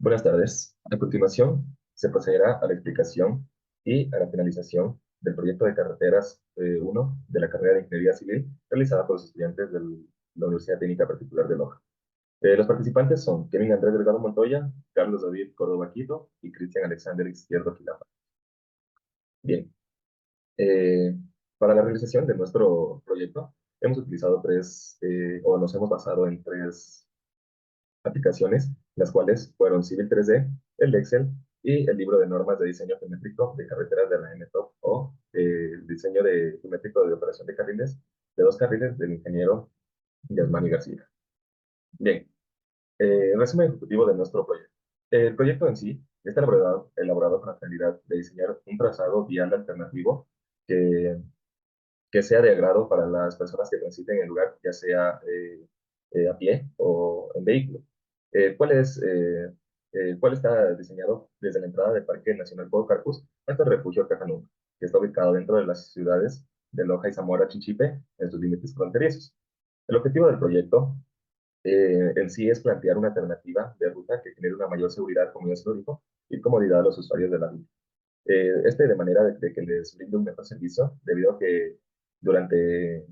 Buenas tardes. A continuación, se procederá a la explicación y a la finalización del proyecto de carreteras 1 de la carrera de Ingeniería Civil realizada por los estudiantes de la Universidad Técnica Particular de Loja. Los participantes son Kevin Andrés Delgado Montoya, Carlos David Córdoba Quito y Cristian Alexander Izquierdo Quilapa. Bien, eh, para la realización de nuestro proyecto hemos utilizado o nos hemos basado en tres aplicaciones, las cuales fueron Civil 3D, el Excel y el libro de normas de diseño geométrico de carreteras de la NTOP o diseño geométrico de operación de carriles, de dos carriles del ingeniero Yasmani García. Bien, resumen ejecutivo de nuestro proyecto. El proyecto en sí está elaborado con la finalidad de diseñar un trazado vial alternativo que sea de agrado para las personas que transiten el lugar, ya sea a pie o en vehículo. ¿Cuál está diseñado desde la entrada del Parque Nacional Pueblo Carpus hasta el refugio Cajanú, que está ubicado dentro de las ciudades de Loja y Zamora Chinchipe, en sus límites fronterizos? El objetivo del proyecto en sí es plantear una alternativa de ruta que genere una mayor seguridad, como ya se lo dijo, y comodidad a los usuarios de la vía. De manera de que les brinde un mejor servicio, debido a que durante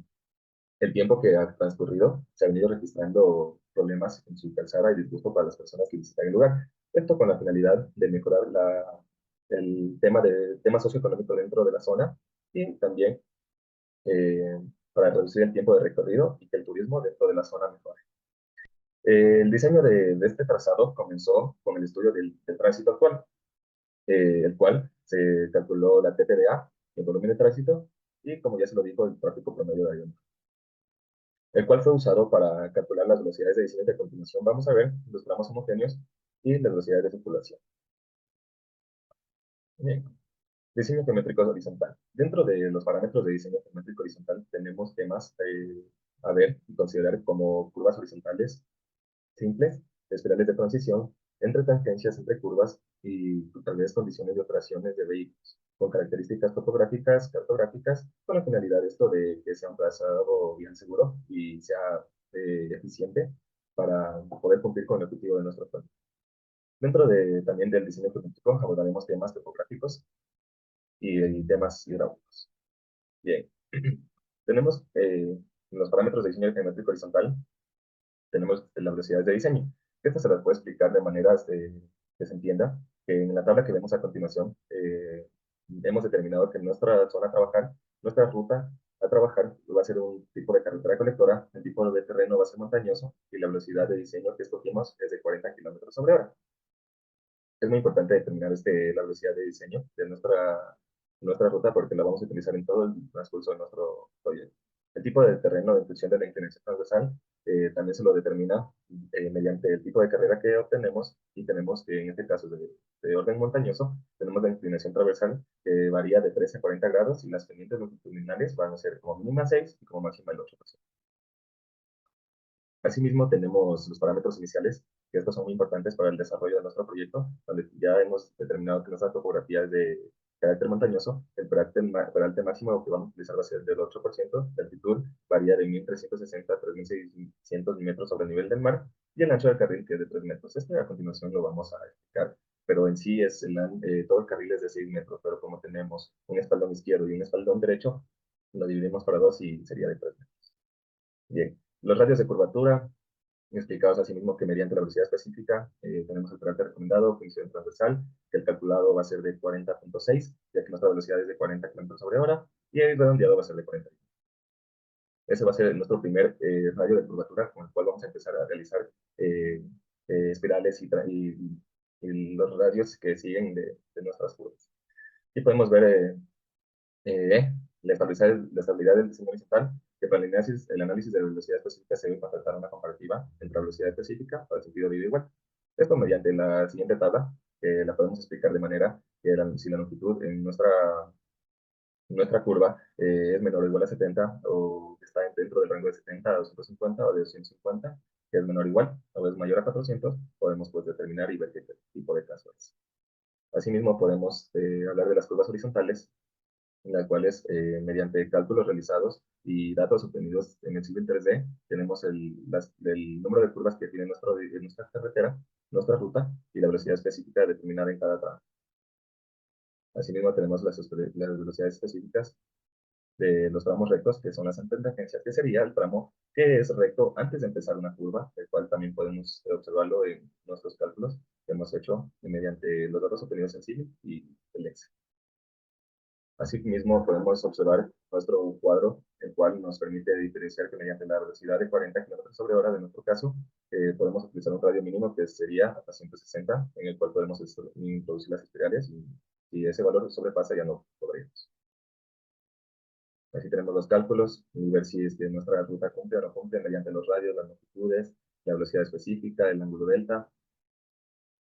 el tiempo que ha transcurrido se han venido registrando problemas en su calzada y disgusto para las personas que visitan el lugar. Esto con la finalidad de mejorar el tema socioeconómico dentro de la zona y también eh, para reducir el tiempo de recorrido y que el turismo dentro de la zona mejore. El diseño de este trazado comenzó con el estudio del tránsito actual, el cual se calculó la TPDA, el volumen de tránsito, y como ya se lo dijo, el tráfico promedio de avión, el cual fue usado para calcular las velocidades de diseño que a continuación vamos a ver, los tramos homogéneos y las velocidades de circulación. Bien. Diseño geométrico horizontal. Dentro de los parámetros de diseño geométrico horizontal tenemos temas a ver y considerar como curvas horizontales simples, espirales de transición, entre tangencias entre curvas y tal vez condiciones de operaciones de vehículos, con características topográficas, cartográficas, con la finalidad de esto de que sea un trazado bien seguro y sea eficiente para poder cumplir con el objetivo de nuestro plan. Dentro también del diseño geométrico abordaremos temas topográficos y temas hidráulicos. Bien, tenemos los parámetros de diseño geométrico horizontal, tenemos las velocidades de diseño. Esto se las puedo explicar de manera que se entienda, que en la tabla que vemos a continuación hemos determinado que nuestra zona a trabajar, nuestra ruta a trabajar va a ser un tipo de carretera colectora, el tipo de terreno va a ser montañoso y la velocidad de diseño que escogimos es de 40 kilómetros sobre hora. Es muy importante determinar la velocidad de diseño de nuestra ruta porque la vamos a utilizar en todo el transcurso de nuestro proyecto. El tipo de terreno de función de la inclinación transversal también se lo determina mediante el tipo de carrera que obtenemos y tenemos que en este caso de orden montañoso, tenemos la inclinación transversal que varía de 13 a 40 grados y las pendientes longitudinales van a ser como mínima 6 y como máxima el 8%. Asimismo, tenemos los parámetros iniciales, que estos son muy importantes para el desarrollo de nuestro proyecto, donde ya hemos determinado que nuestra topografía es de carácter montañoso, el peralte máximo que vamos a utilizar va a ser del 8%, la altitud varía de 1.360 a 3.600 metros sobre el nivel del mar, y el ancho del carril que es de 3 metros. Este a continuación lo vamos a explicar, pero en sí todo el carril es de 6 metros, pero como tenemos un espaldón izquierdo y un espaldón derecho, lo dividimos para dos y sería de 3 metros. Bien, los radios de curvatura, explicados asimismo que mediante la velocidad específica tenemos el carácter recomendado, función transversal, que el calculado va a ser de 40.6, ya que nuestra velocidad es de 40 km sobre hora, y el redondeado va a ser de 40. Ese va a ser nuestro primer radio de curvatura con el cual vamos a empezar a realizar eh, espirales y los radios que siguen de nuestras curvas. Y podemos ver la estabilidad del diseño horizontal, que para el análisis de velocidad específica se debe contratar una comparativa entre la velocidad específica para el sentido de ida igual. Esto mediante la siguiente tabla, que la podemos explicar de manera que si la longitud en nuestra curva es menor o igual a 70 o está dentro del rango de 70 a 250 o de 250, que es menor o igual o es mayor a 400, podemos pues, determinar y ver qué tipo de caso es. Asimismo, podemos hablar de las curvas horizontales, en las cuales, mediante cálculos realizados y datos obtenidos en el Civil 3D, tenemos el número de curvas que tiene nuestra carretera nuestra ruta y la velocidad específica determinada en cada tramo. Asimismo, tenemos las velocidades específicas de los tramos rectos, que son las antetangencias, que sería el tramo que es recto antes de empezar una curva, el cual también podemos observarlo en nuestros cálculos que hemos hecho mediante los datos obtenidos en Civil y el Excel. Asimismo, podemos observar nuestro cuadro, el cual nos permite diferenciar que mediante la velocidad de 40 km sobre hora, de nuestro caso, podemos utilizar un radio mínimo que sería hasta 160, en el cual podemos introducir las espirales y si ese valor sobrepasa ya no podríamos. Aquí tenemos los cálculos y ver si nuestra ruta cumple o no cumple mediante los radios, las longitudes, la velocidad específica, el ángulo delta.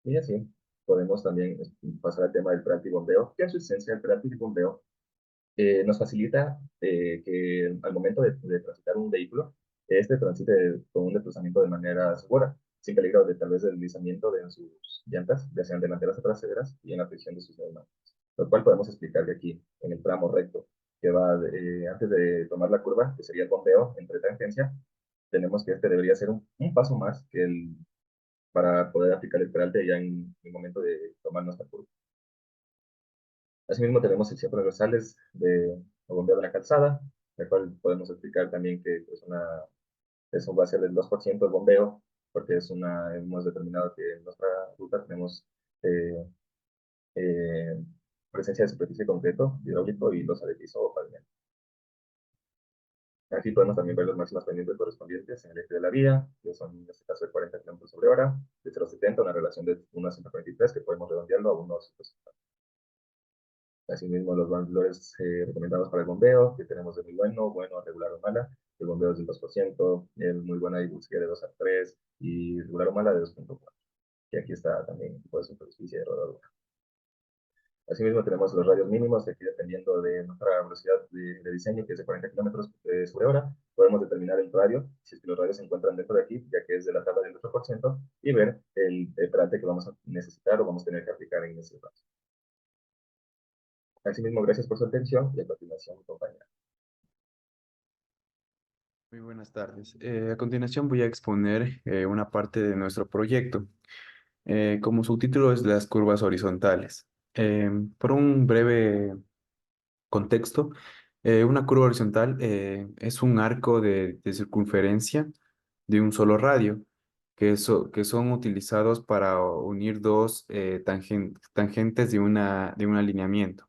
Y así podemos también pasar al tema del perímetro y bombeo, que en su esencia el perímetro y bombeo nos facilita que al momento de transitar un vehículo, este transite con un desplazamiento de manera segura, sin peligro de tal vez deslizamiento de sus llantas, ya sean delanteras o traseras, y en la fricción de sus neumáticos. Lo cual podemos explicar que aquí, en el tramo recto, que va antes de tomar la curva, que sería el bombeo entre tangencia, tenemos que este debería ser un paso más que para poder aplicar el peralte ya en el momento de tomar nuestra curva. Asimismo, tenemos sección transversales de bombeo de la calzada, la cual podemos explicar también que eso va a ser del 2% el bombeo, porque hemos determinado que en nuestra ruta tenemos eh, eh, presencia de superficie de concreto, hidráulico y losa de piso o pavimento. Aquí podemos también ver los máximos pendientes correspondientes en el eje de la vía, que son en este caso de 40 km sobre hora, de 0,70, una relación de 1 a 143, que podemos redondearlo a 1 a 150. Asimismo, los valores recomendados para el bombeo, que tenemos de muy bueno, bueno, regular o mala. El bombeo es del 2%, el muy buena y sería de 2 a 3, y regular o mala de 2,4. Y aquí está también el tipo de superficie de rodadura. Asimismo, tenemos los radios mínimos, aquí dependiendo de nuestra velocidad de diseño, que es de 40 km sobre hora, podemos determinar el radio, si es que los radios se encuentran dentro de aquí, ya que es de la tabla del 8%, y ver el trate que vamos a necesitar o vamos a tener que aplicar en ese radio. Asimismo, gracias por su atención y a continuación, mi compañera. Muy buenas tardes. A continuación voy a exponer una parte de nuestro proyecto. Como subtítulo es las curvas horizontales. Por un breve contexto, una curva horizontal es un arco de circunferencia de un solo radio que son utilizados para unir dos tangentes de un alineamiento.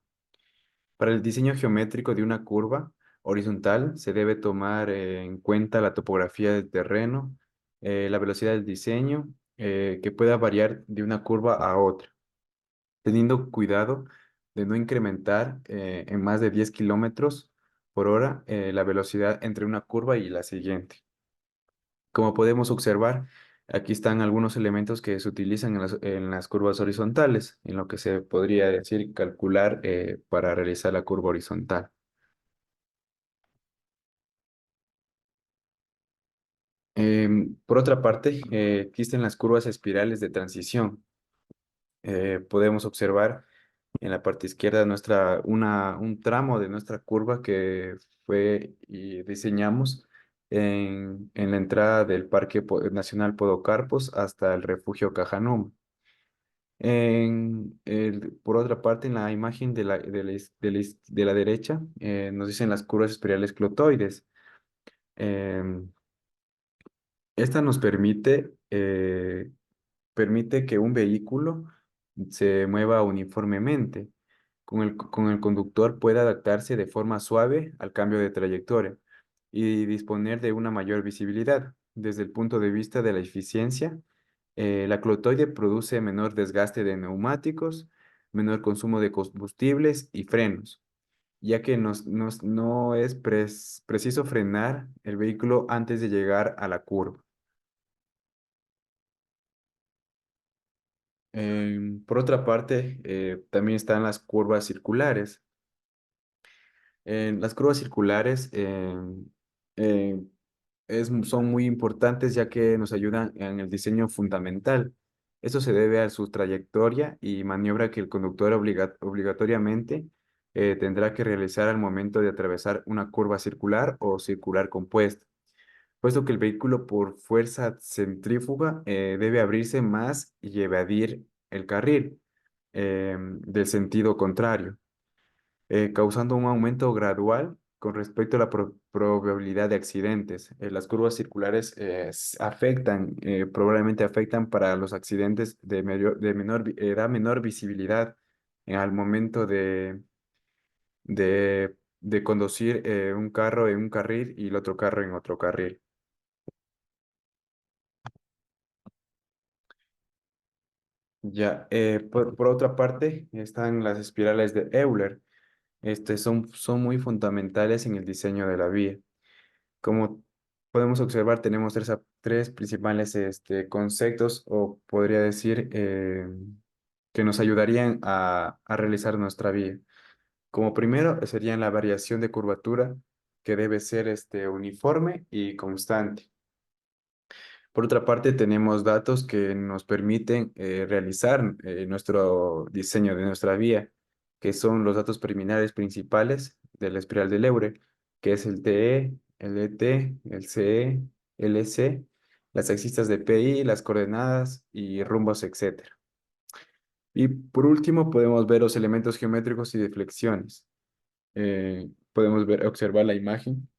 Para el diseño geométrico de una curva horizontal se debe tomar en cuenta la topografía del terreno, la velocidad del diseño, que pueda variar de una curva a otra, teniendo cuidado de no incrementar en más de 10 kilómetros por hora la velocidad entre una curva y la siguiente. Como podemos observar, aquí están algunos elementos que se utilizan en las curvas horizontales, en lo que se podría decir calcular para realizar la curva horizontal. Por otra parte, existen las curvas espirales de transición. Podemos observar en la parte izquierda un tramo de nuestra curva que fue y diseñamos en la entrada del Parque Nacional Podocarpus hasta el refugio Cajanuma. Por otra parte, en la imagen de la derecha, nos dicen las curvas espirales clotoides. Em, Esta nos permite que un vehículo se mueva uniformemente. Con el conductor puede adaptarse de forma suave al cambio de trayectoria y disponer de una mayor visibilidad. Desde el punto de vista de la eficiencia, la clotoide produce menor desgaste de neumáticos, menor consumo de combustibles y frenos, ya que no es preciso frenar el vehículo antes de llegar a la curva. Por otra parte, también están las curvas circulares. Las curvas circulares eh, son muy importantes ya que nos ayudan en el diseño fundamental. Esto se debe a su trayectoria y maniobra que el conductor obligatoriamente tendrá que realizar al momento de atravesar una curva circular o circular compuesta. puesto que el vehículo por fuerza centrífuga debe abrirse más y evadir el carril del sentido contrario, causando un aumento gradual con respecto a la probabilidad de accidentes. Las curvas circulares afectan, probablemente afectan para los accidentes de menor, da menor visibilidad al momento de conducir un carro en un carril y el otro carro en otro carril. Ya, por otra parte, están las espirales de Euler. Son muy fundamentales en el diseño de la vía. Como podemos observar, tenemos tres principales conceptos, o podría decir, que nos ayudarían a realizar nuestra vía. Como primero, serían la variación de curvatura, que debe ser uniforme y constante. Por otra parte, tenemos datos que nos permiten realizar nuestro diseño de nuestra vía, que son los datos preliminares principales de la espiral de Leure, que es el TE, el ET, el CE, el EC, las axistas de PI, las coordenadas y rumbos, etcétera. Y por último, podemos ver los elementos geométricos y de flexiones. Podemos observar la imagen,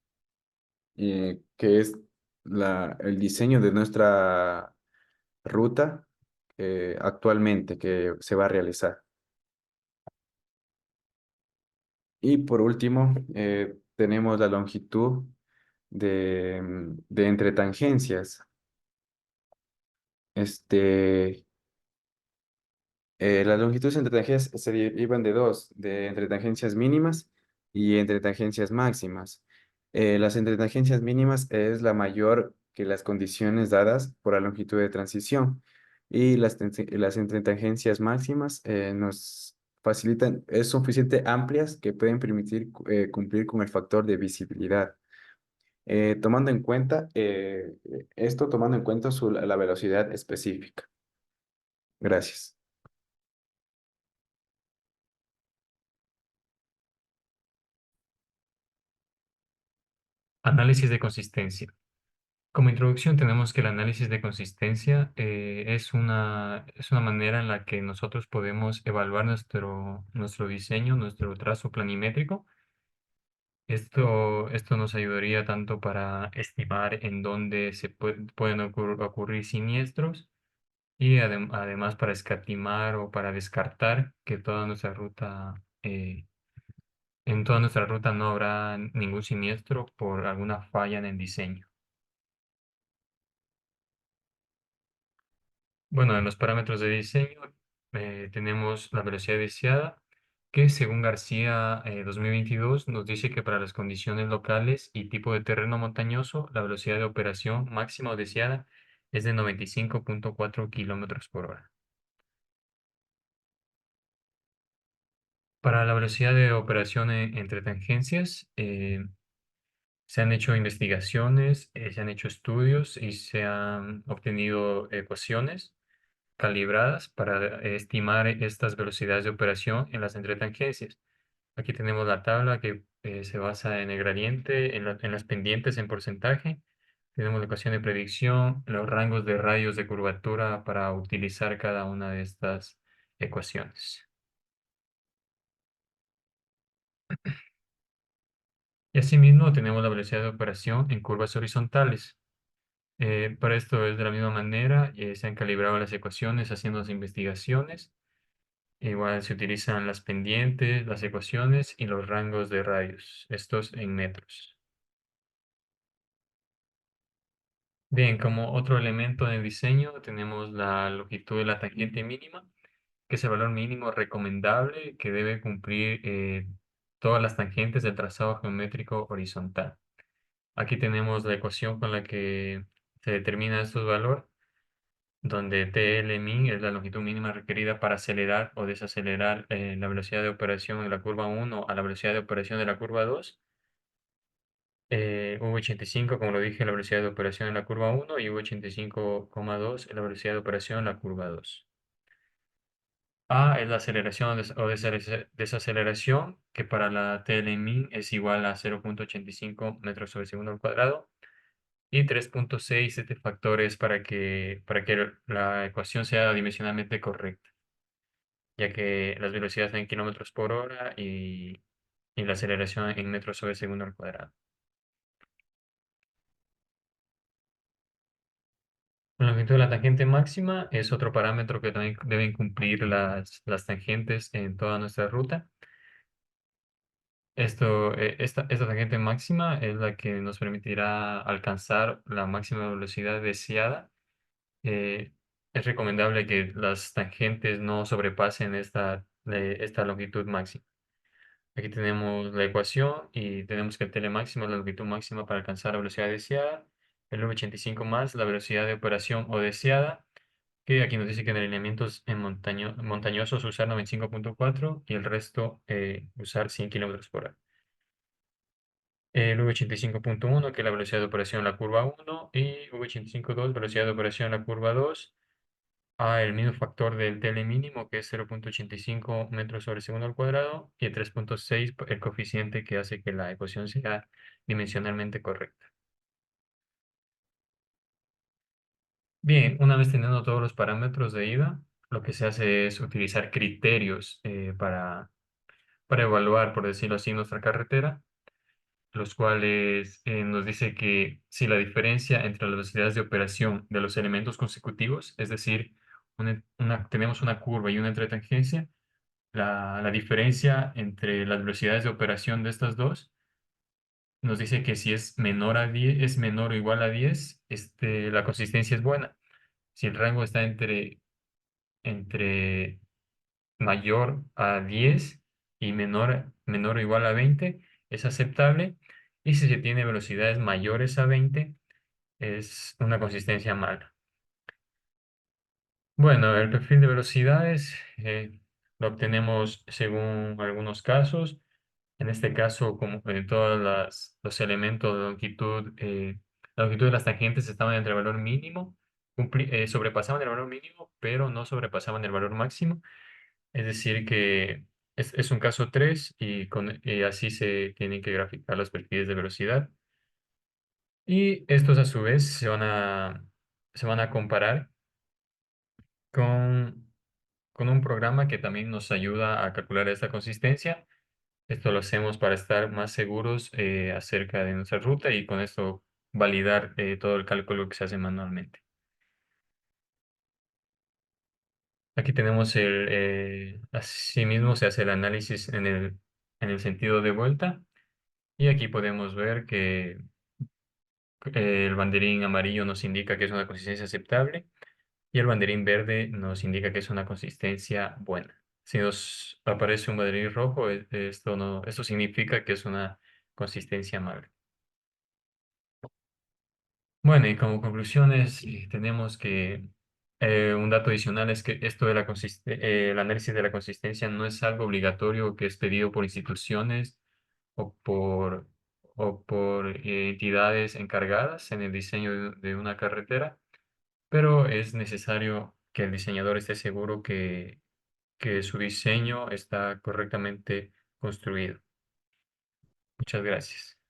que es el diseño de nuestra ruta actualmente que se va a realizar. Y por último, tenemos la longitud de entretangencias. Este, las longitudes entre tangencias se derivan de dos, de entretangencias mínimas y entretangencias máximas. Las entretangencias mínimas es la mayor que las condiciones dadas por la longitud de transición, y las entretangencias máximas nos facilitan, es suficiente amplias que pueden permitir cumplir con el factor de visibilidad. Tomando en cuenta tomando en cuenta la velocidad específica. Gracias. Análisis de consistencia. Como introducción tenemos que el análisis de consistencia es una manera en la que nosotros podemos evaluar nuestro diseño, nuestro trazo planimétrico. Esto nos ayudaría tanto para estimar en dónde pueden ocurrir siniestros y además para escatimar o para descartar que en toda nuestra ruta no habrá ningún siniestro por alguna falla en el diseño. Bueno, en los parámetros de diseño tenemos la velocidad deseada, que según García 2022 nos dice que para las condiciones locales y tipo de terreno montañoso, la velocidad de operación máxima o deseada es de 95,4 kilómetros por hora. Para la velocidad de operación entre tangencias, se han hecho investigaciones, se han hecho estudios y se han obtenido ecuaciones calibradas para estimar estas velocidades de operación en las entretangencias. Aquí tenemos la tabla que se basa en el gradiente, en las pendientes en porcentaje. Tenemos la ecuación de predicción, los rangos de radios de curvatura para utilizar cada una de estas ecuaciones. Y asimismo tenemos la velocidad de operación en curvas horizontales. Para esto es de la misma manera, se han calibrado las ecuaciones haciendo las investigaciones. Igual se utilizan las pendientes, las ecuaciones y los rangos de radios, estos en metros. Bien, como otro elemento en el diseño tenemos la longitud de la tangente mínima, que es el valor mínimo recomendable que debe cumplir todas las tangentes del trazado geométrico horizontal. Aquí tenemos la ecuación con la que se determina estos valores, donde TLmin es la longitud mínima requerida para acelerar o desacelerar la velocidad de operación de la curva 1 a la velocidad de operación de la curva 2. V85, como lo dije, la velocidad de operación en la curva 1 y V85,2 la velocidad de operación en la curva 2. A es la aceleración o desaceleración, que para la TLmin es igual a 0,85 metros sobre segundo al cuadrado. y 3.6 factores para que la ecuación sea dimensionalmente correcta, ya que las velocidades en kilómetros por hora y la aceleración en metros sobre segundo al cuadrado. La longitud de la tangente máxima es otro parámetro que también deben cumplir las tangentes en toda nuestra ruta. Esta tangente máxima es la que nos permitirá alcanzar la máxima velocidad deseada. Eh, es recomendable que las tangentes no sobrepasen esta longitud máxima. Aquí tenemos la ecuación y tenemos que el Tl máximo es la longitud máxima para alcanzar la velocidad deseada, el V85 más la velocidad de operación o deseada, que aquí nos dice que en alineamientos montañosos usar 95.4 y el resto usar 100 kilómetros por hora. El V85.1, que es la velocidad de operación en la curva 1, y V85.2, velocidad de operación en la curva 2, a el mismo factor del Tl mínimo, que es 0.85 metros sobre segundo al cuadrado, y el 3.6, el coeficiente que hace que la ecuación sea dimensionalmente correcta. Bien, una vez teniendo todos los parámetros de ida, lo que se hace es utilizar criterios para evaluar, por decirlo así, nuestra carretera, los cuales nos dice que si la diferencia entre las velocidades de operación de los elementos consecutivos, es decir, tenemos una curva y una entretangencia, la diferencia entre las velocidades de operación de estas dos nos dice que si es menor a 10, es menor o igual a 10, la consistencia es buena. Si el rango está entre mayor a 10 y menor o igual a 20, es aceptable. Y si se tiene velocidades mayores a 20, es una consistencia mala. Bueno, el perfil de velocidades lo obtenemos según algunos casos. En este caso, como en todos los elementos de longitud, la longitud de las tangentes estaban entre el valor mínimo, sobrepasaban el valor mínimo, pero no sobrepasaban el valor máximo. Es decir, que es un caso 3 y así se tienen que graficar los perfiles de velocidad. Y estos a su vez se van a comparar con, con un programa que también nos ayuda a calcular esta consistencia. Esto lo hacemos para estar más seguros acerca de nuestra ruta y con esto validar todo el cálculo que se hace manualmente. Aquí tenemos asimismo se hace el análisis en el sentido de vuelta y aquí podemos ver que el banderín amarillo nos indica que es una consistencia aceptable y el banderín verde nos indica que es una consistencia buena. Si nos aparece un banderín rojo, esto no, esto significa que es una consistencia mala. Bueno, y como conclusiones, tenemos que un dato adicional es que esto de el análisis de la consistencia no es algo obligatorio que es pedido por instituciones o por entidades encargadas en el diseño de una carretera, pero es necesario que el diseñador esté seguro que su diseño está correctamente construido. Muchas gracias.